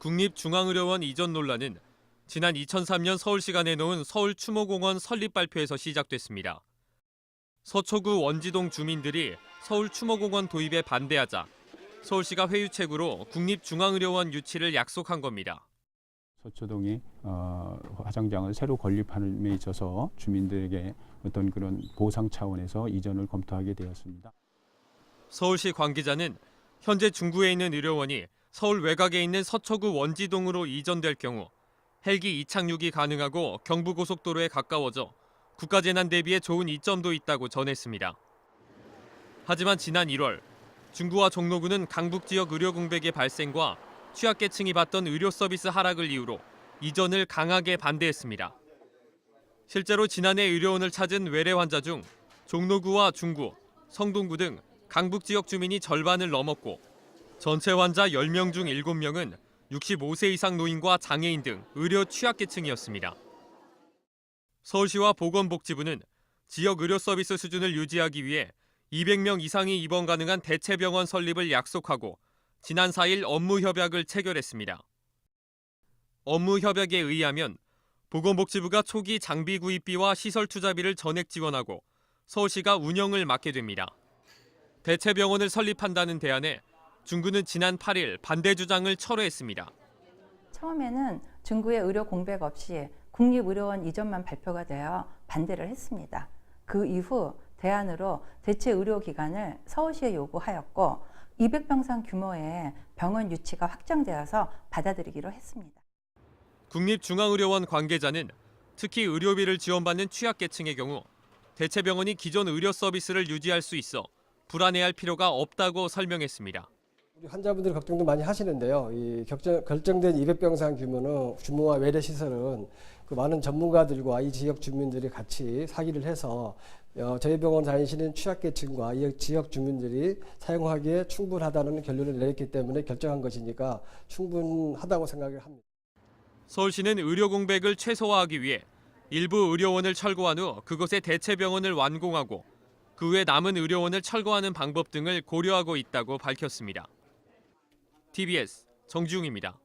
국립중앙의료원 이전 논란은 지난 2003년 서울시가 내놓은 서울추모공원 설립 발표에서 시작됐습니다. 서초구 원지동 주민들이 서울추모공원 도입에 반대하자 서울시가 회유책으로 국립중앙의료원 유치를 약속한 겁니다. 서초동이 화장장을 새로 건립함에 있어서 주민들에게 어떤 그런 보상 차원에서 이전을 검토하게 되었습니다. 서울시 관계자는 현재 중구에 있는 의료원이 서울 외곽에 있는 서초구 원지동으로 이전될 경우 헬기 이착륙이 가능하고 경부고속도로에 가까워져 국가재난 대비에 좋은 이점도 있다고 전했습니다. 하지만 지난 1월 중구와 종로구는 강북 지역 의료 공백의 발생과 취약계층이 받던 의료 서비스 하락을 이유로 이전을 강하게 반대했습니다. 실제로 지난해 의료원을 찾은 외래 환자 중 종로구와 중구, 성동구 등 강북 지역 주민이 절반을 넘었고 전체 환자 10명 중 7명은 65세 이상 노인과 장애인 등 의료 취약계층이었습니다. 서울시와 보건복지부는 지역 의료 서비스 수준을 유지하기 위해 200명 이상이 입원 가능한 대체병원 설립을 약속하고 지난 4일 업무협약을 체결했습니다. 업무협약에 의하면 보건복지부가 초기 장비 구입비와 시설 투자비를 전액 지원하고 서울시가 운영을 맡게 됩니다. 대체병원을 설립한다는 대안에 중구는 지난 8일 반대 주장을 철회했습니다. 처음에는 중구의 의료 공백 없이 국립의료원 이전만 발표가 되어 반대를 했습니다. 그 이후 대안으로 대체 의료기관을 서울시에 요구하였고 200병상 규모의 병원 유치가 확정되어서 받아들이기로 했습니다. 국립중앙의료원 관계자는 특히 의료비를 지원받는 취약계층의 경우 대체병원이 기존 의료 서비스를 유지할 수 있어 불안해할 필요가 없다고 설명했습니다. 우리 환자분들 걱정도 많이 하시는데요. 이 결정된 200병상 규모와 외래 시설은 그 많은 전문가들과 이 지역 주민들이 같이 상의를 해서 저희 병원 다니시는 취약계층과 이 지역 주민들이 사용하기에 충분하다는 결론을 내렸기 때문에 결정한 것이니까 충분하다고 생각을 합니다. 서울시는 의료 공백을 최소화하기 위해 일부 의료원을 철거한 후 그곳에 대체병원을 완공하고 그 외 남은 의료원을 철거하는 방법 등을 고려하고 있다고 밝혔습니다. TBS 정지웅입니다.